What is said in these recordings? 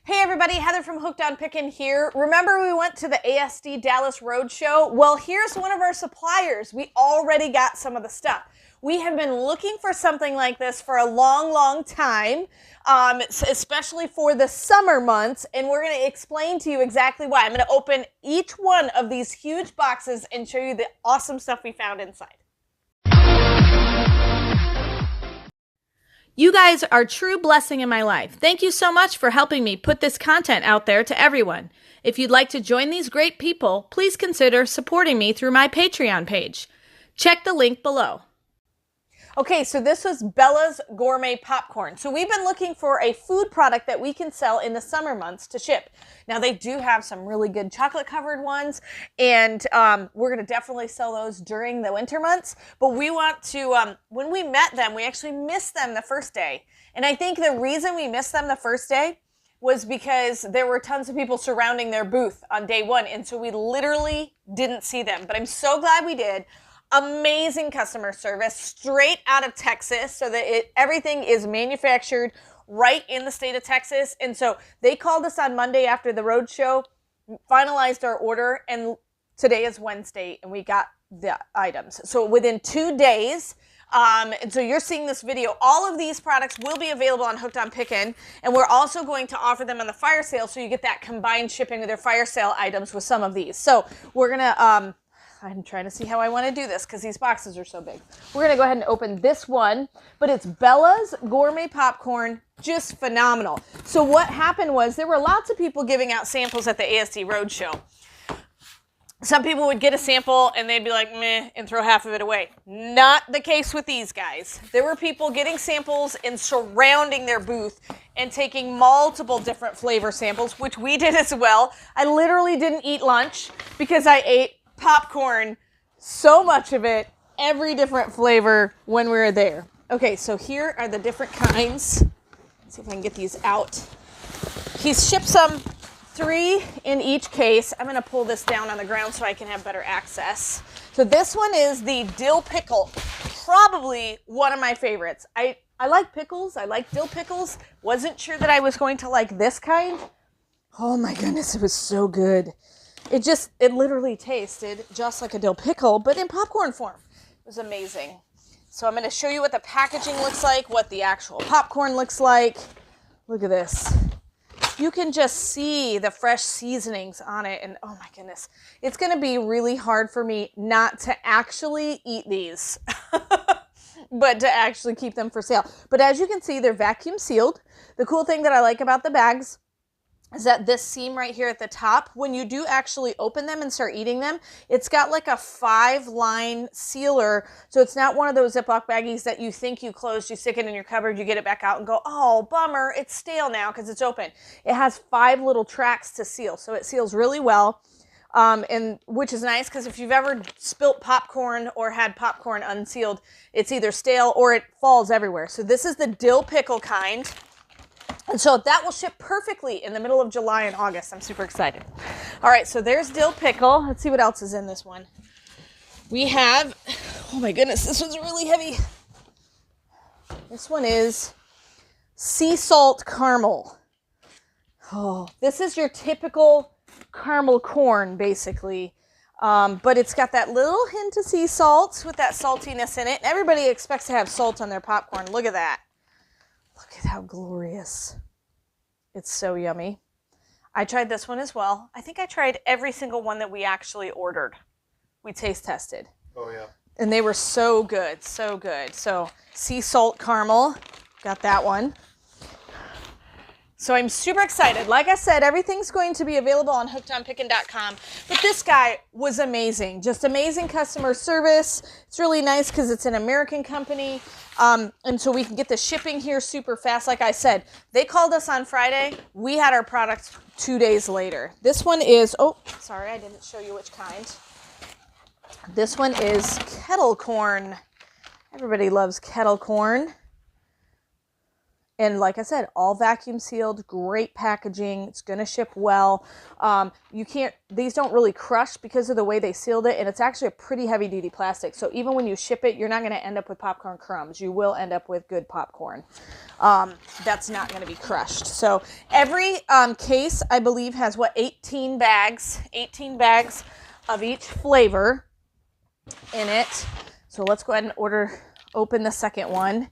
Hey everybody, Heather from Hooked on Pickin here. Remember we went to the Asd Dallas Roadshow? Well, here's one of our suppliers. We already got some of the stuff. We have been looking for something like this for a long time, especially for the summer months, and we're going to explain to you exactly why. I'm going to open each one of these huge boxes and show you the awesome stuff we found inside. You guys are a true blessing in my life. Thank you so much for helping me put this content out there to everyone. If you'd like to join these great people, please consider supporting me through my Patreon page. Check the link below. Okay, so this was Bella's Gourmet Popcorn. So we've been looking for a food product that we can sell in the summer months to ship. Now they do have some really good chocolate covered ones, and we're going to definitely sell those during the winter months. But we want to, when we met them, we actually missed them the first day. And I think the reason we missed them the first day was because there were tons of people surrounding their booth on day one. And so we literally didn't see them. But I'm so glad we did. Amazing customer service, straight out of Texas, so that everything is manufactured right in the state of Texas. And so they called us on Monday after the roadshow, finalized our order, and today is Wednesday, and we got the items. So within 2 days, and so you're seeing this video, all of these products will be available on Hooked on Pickin, and we're also going to offer them on the fire sale, so you get that combined shipping with their fire sale items with some of these. So we're gonna, I'm trying to see how I want to do this because these boxes are so big. We're going to go ahead and open this one, but it's Bella's Gourmet Popcorn, just phenomenal. So what happened was there were lots of people giving out samples at the Asd Roadshow. Some people would get a sample and they'd be like, meh, and throw half of it away. Not the case with these guys. There were people getting samples and surrounding their booth and taking multiple different flavor samples, which we did as well. I literally didn't eat lunch because I ate popcorn, so much of it, every different flavor when we were there. Okay, so here are the different kinds. Let's see if I can get these out. He ships them 3 in each case. I'm going to pull this down on the ground so I can have better access. So this one is the Dill Pickle, probably one of my favorites. I like pickles. I like dill pickles. Wasn't sure that I was going to like this kind. Oh my goodness, it was so good. It literally tasted just like a dill pickle, but in popcorn form. It was amazing. So I'm going to show you what the packaging looks like, what the actual popcorn looks like. Look at this. You can just see the fresh seasonings on it, and oh my goodness. It's going to be really hard for me not to actually eat these, but to actually keep them for sale. But as you can see, they're vacuum sealed. The cool thing that I like about the bags is that this seam right here at the top, when you do actually open them and start eating them, it's got like a 5-line sealer. So it's not one of those Ziploc baggies that you think you closed, you stick it in your cupboard, you get it back out and go, oh, bummer, it's stale now because it's open. It has 5 little tracks to seal. So it seals really well, and which is nice because if you've ever spilt popcorn or had popcorn unsealed, it's either stale or it falls everywhere. So this is the dill pickle kind. And so that will ship perfectly in the middle of July and August. I'm super excited. All right, so there's dill pickle. Let's see what else is in this one. We have, oh my goodness, this one's really heavy. This one is sea salt caramel. Oh, this is your typical caramel corn, basically. But it's got that little hint of sea salt with that saltiness in it. Everybody expects to have salt on their popcorn. Look at that. Look at how glorious. It's so yummy. I tried this one as well. I think I tried every single one that we actually ordered. We taste tested. Oh, yeah. And they were so good, so good. So sea salt caramel, got that one. So I'm super excited. Like I said, everything's going to be available on hookedonpickin.com. But this guy was amazing. Just amazing customer service. It's really nice because it's an American company. And so we can get the shipping here super fast. Like I said, they called us on Friday. We had our product 2 days later. This one is, oh, sorry, I didn't show you which kind. This one is Kettle Corn. Everybody loves Kettle Corn. And like I said, all vacuum sealed, great packaging. It's going to ship well. These don't really crush because of the way they sealed it. And it's actually a pretty heavy duty plastic. So even when you ship it, you're not going to end up with popcorn crumbs. You will end up with good popcorn. That's not going to be crushed. So every case, I believe, has 18 bags of each flavor in it. So let's go ahead and open the second one.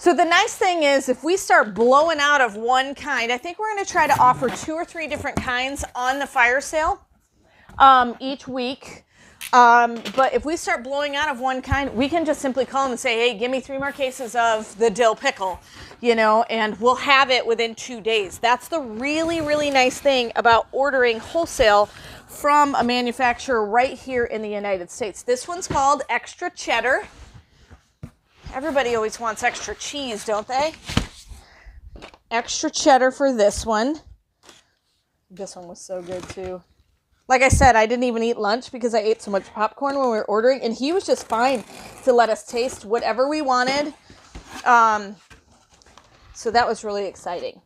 So the nice thing is, if we start blowing out of one kind, I think we're going to try to offer 2 or 3 different kinds on the fire sale each week. But if we start blowing out of one kind, we can just simply call them and say, hey, give me 3 more cases of the dill pickle, and we'll have it within 2 days. That's the really, really nice thing about ordering wholesale from a manufacturer right here in the United States. This one's called Extra Cheddar. Everybody always wants extra cheese, don't they? Extra cheddar for this one. This one was so good too. Like I said, I didn't even eat lunch because I ate so much popcorn when we were ordering, and he was just fine to let us taste whatever we wanted. So that was really exciting.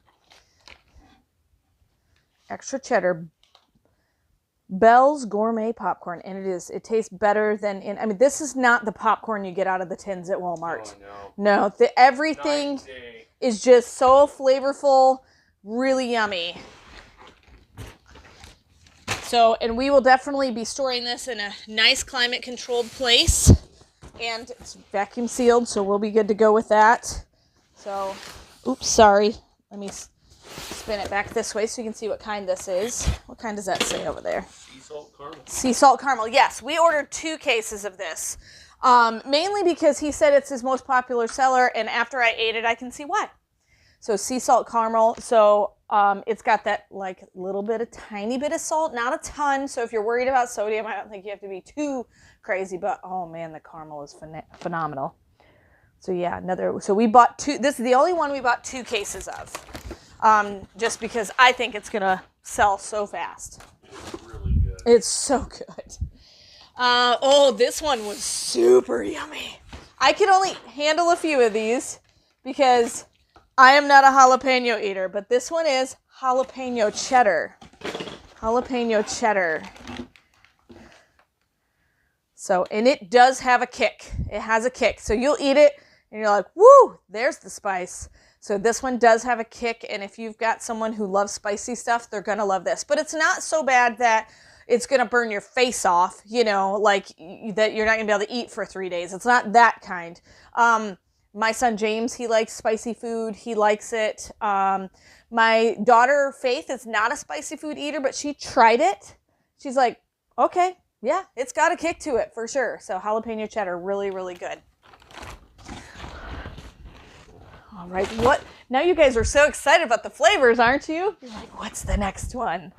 Extra cheddar. Bell's Gourmet popcorn, and it tastes better than this is not the popcorn you get out of the tins at Walmart. Oh, no, everything is just so flavorful, really yummy. So, and we will definitely be storing this in a nice climate controlled place, and it's vacuum sealed, so we'll be good to go with that. So, oops, sorry. Let me spin it back this way so you can see what kind this is. What kind does that say over there? Sea salt caramel. Sea salt caramel. Yes, we ordered 2 cases of this. Mainly because he said it's his most popular seller, and after I ate it, I can see why. So sea salt caramel. So it's got that like tiny bit of salt, not a ton. So if you're worried about sodium, I don't think you have to be too crazy. But oh man, the caramel is phenomenal. So yeah, so we bought 2. This is the only one we bought 2 cases of. Just because I think it's going to sell so fast. It's really good. It's so good. This one was super yummy. I could only handle a few of these because I am not a jalapeno eater, but this one is jalapeno cheddar. Jalapeno cheddar. So, and it does have a kick. It has a kick. So you'll eat it and you're like, woo, there's the spice. So this one does have a kick, and if you've got someone who loves spicy stuff, they're going to love this. But it's not so bad that it's going to burn your face off, like that you're not going to be able to eat for 3 days. It's not that kind. My son James, he likes spicy food. He likes it. My daughter Faith is not a spicy food eater, but she tried it. She's like, okay, yeah, it's got a kick to it for sure. So jalapeno cheddar, really, really good. All right, now you guys are so excited about the flavors, aren't you? You're like, what's the next one?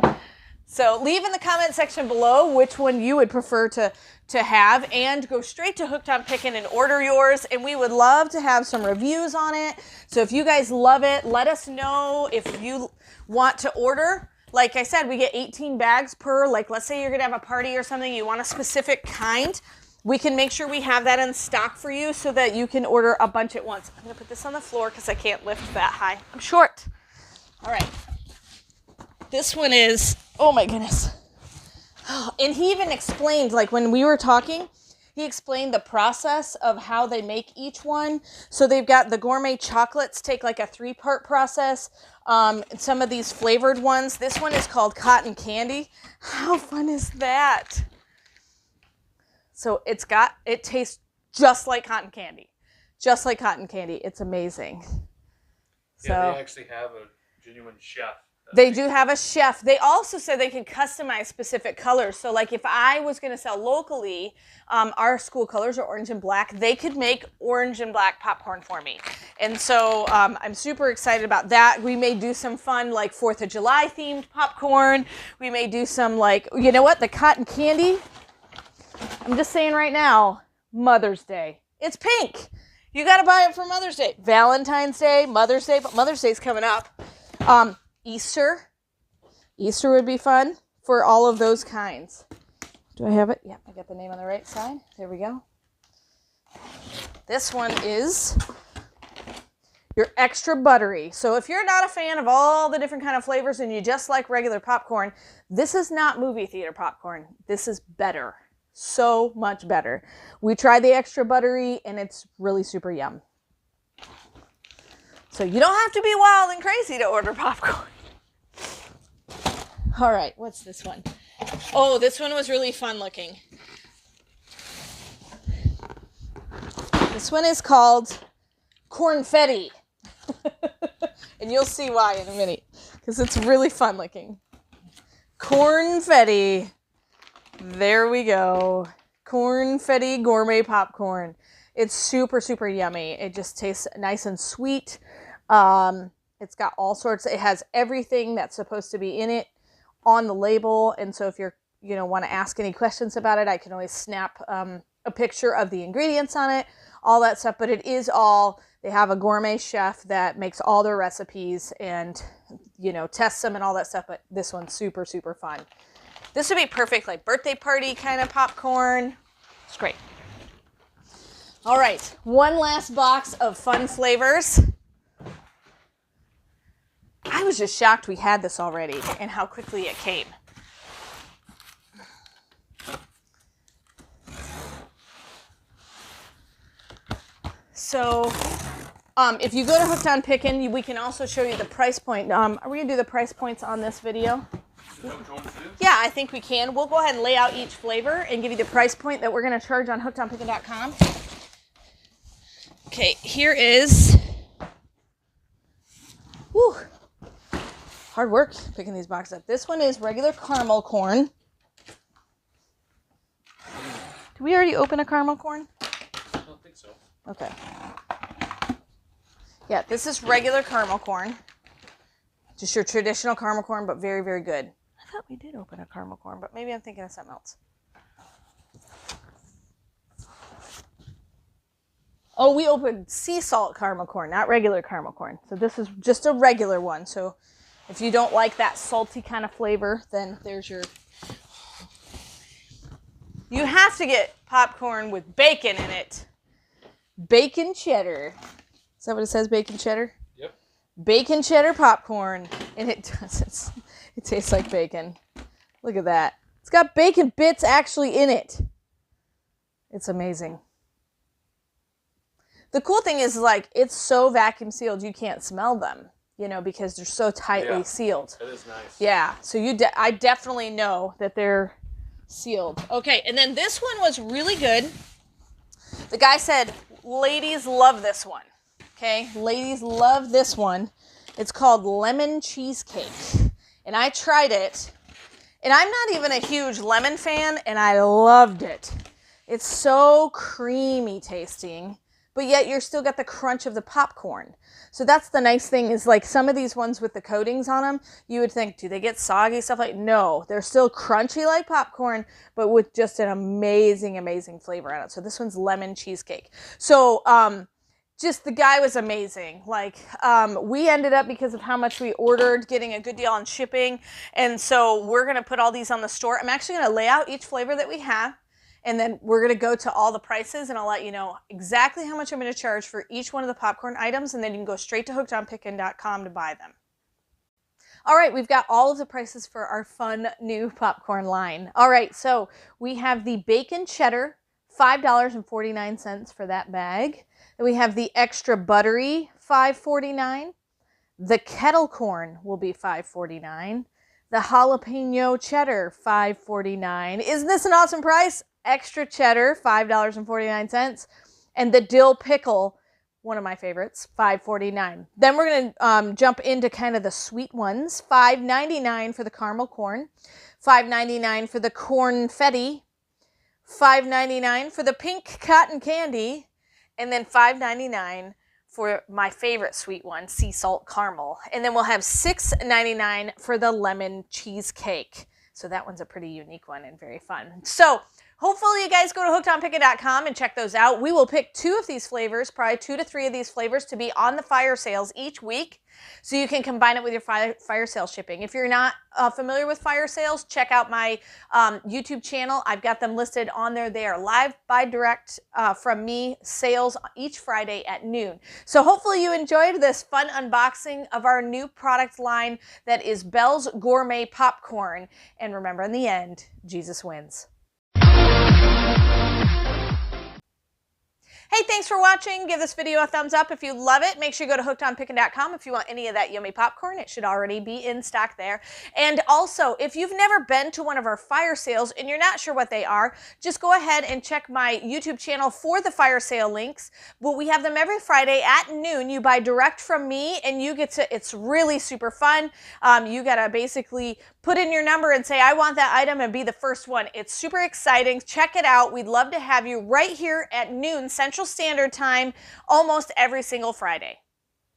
So leave in the comment section below which one you would prefer to have, and go straight to Hooked on Pickin and order yours, and we would love to have some reviews on it. So if you guys love it, let us know if you want to order. Like I said, we get 18 bags per, like let's say you're going to have a party or something, you want a specific kind. We can make sure we have that in stock for you so that you can order a bunch at once. I'm going to put this on the floor because I can't lift that high. I'm short. All right. This one is, oh my goodness. And he even explained, like when we were talking, he explained the process of how they make each one. So they've got the gourmet chocolates take like a 3-part process. Some of these flavored ones. This one is called cotton candy. How fun is that? So it tastes just like cotton candy. Just like cotton candy. It's amazing. Yeah, they actually have a genuine chef. They do have a chef. They also said they can customize specific colors. So like if I was going to sell locally, our school colors are orange and black. They could make orange and black popcorn for me. And so I'm super excited about that. We may do some fun like 4th of July themed popcorn. We may do some like, you know what, the cotton candy. I'm just saying right now, Mother's Day. It's pink. You got to buy it for Mother's Day. Valentine's Day, Mother's Day, but Mother's Day's coming up. Easter would be fun for all of those kinds. Do I have it? Yeah, I got the name on the right side. There we go. This one is your extra buttery. So if you're not a fan of all the different kind of flavors and you just like regular popcorn, this is not movie theater popcorn. This is better. So much better. We tried the extra buttery and it's really super yum. So you don't have to be wild and crazy to order popcorn. All right, what's this one? Oh, this one was really fun looking. This one is called Corn Fetty. And you'll see why in a minute, because it's really fun looking. Corn Fetty. There we go. Corn Fetty gourmet popcorn. It's super, super yummy. It just tastes nice and sweet. It's got all sorts. It has everything that's supposed to be in it on the label. And so if you're, want to ask any questions about it, I can always snap a picture of the ingredients on it, all that stuff. But it is all, they have a gourmet chef that makes all their recipes and, tests them and all that stuff. But this one's super, super fun. This would be perfect, like birthday party kind of popcorn. It's great. All right, one last box of fun flavors. I was just shocked we had this already and how quickly it came. So, if you go to Hooked on Pickin, we can also show you the price point. Are we going to do the price points on this video? Yeah, I think we can. We'll go ahead and lay out each flavor and give you the price point that we're going to charge on hookedonpickin.com. Okay, here is... Whew. Hard work picking these boxes up. This one is regular caramel corn. Did we already open a caramel corn? I don't think so. Okay. Yeah, this is regular caramel corn. Just your traditional caramel corn, but very, very good. I thought we did open a caramel corn, but maybe I'm thinking of something else. Oh, we opened sea salt caramel corn, not regular caramel corn. So this is just a regular one. So if you don't like that salty kind of flavor, then there's your... You have to get popcorn with bacon in it. Bacon cheddar. Is that what it says, bacon cheddar? Yep. Bacon cheddar popcorn. And it does. It tastes like bacon. Look at that. It's got bacon bits actually in it. It's amazing. The cool thing is, like, it's so vacuum sealed you can't smell them, because they're so tightly sealed. That is nice. Yeah, so I definitely know that they're sealed. Okay, and then this one was really good. The guy said, ladies love this one. Okay, ladies love this one. It's called lemon cheesecake. And I tried it, and I'm not even a huge lemon fan, and I loved it. It's so creamy tasting, but yet you're still got the crunch of the popcorn. So that's the nice thing is, like, some of these ones with the coatings on them, you would think, do they get soggy, stuff like, no, they're still crunchy like popcorn, but with just an amazing, amazing flavor on it. So this one's lemon cheesecake. So, just the guy was amazing. Like, we ended up, because of how much we ordered, getting a good deal on shipping. And so we're going to put all these on the store. I'm actually going to lay out each flavor that we have. And then we're going to go to all the prices, and I'll let you know exactly how much I'm going to charge for each one of the popcorn items. And then you can go straight to hookedonpickin.com to buy them. All right, we've got all of the prices for our fun new popcorn line. All right, so we have the bacon cheddar, $5.49 for that bag. Then we have the extra buttery, $5.49. The kettle corn will be $5.49. The jalapeno cheddar, $5.49. Isn't this an awesome price? Extra cheddar, $5.49. And the dill pickle, one of my favorites, $5.49. Then we're going to jump into kind of the sweet ones. $5.99 for the caramel corn. $5.99 for the corn fetty. $5.99 for the pink cotton candy. And then $5.99 for my favorite sweet one, sea salt caramel. And then we'll have $6.99 for the lemon cheesecake. So that one's a pretty unique one and very fun. So Hopefully you guys go to hookedonpickin.com and check those out. We will pick 2 of these flavors, probably 2 to 3 of these flavors to be on the fire sales each week. So you can combine it with your fire sale shipping. If you're not familiar with fire sales, check out my YouTube channel. I've got them listed on there. They are live by direct from me sales each Friday at noon. So hopefully you enjoyed this fun unboxing of our new product line that is Bell's Gourmet Popcorn. And remember, in the end, Jesus wins. Hey, thanks for watching. Give this video a thumbs up if you love it. Make sure you go to hookedonpickin.com if you want any of that yummy popcorn. It should already be in stock there. And also, if you've never been to one of our fire sales and you're not sure what they are, just go ahead and check my YouTube channel for the fire sale links. Well, we have them every Friday at noon. You buy direct from me and you get to, it's really super fun. You got to basically put in your number and say, I want that item, and be the first one. It's super exciting. Check it out. We'd love to have you right here at noon Central Standard Time almost every single Friday.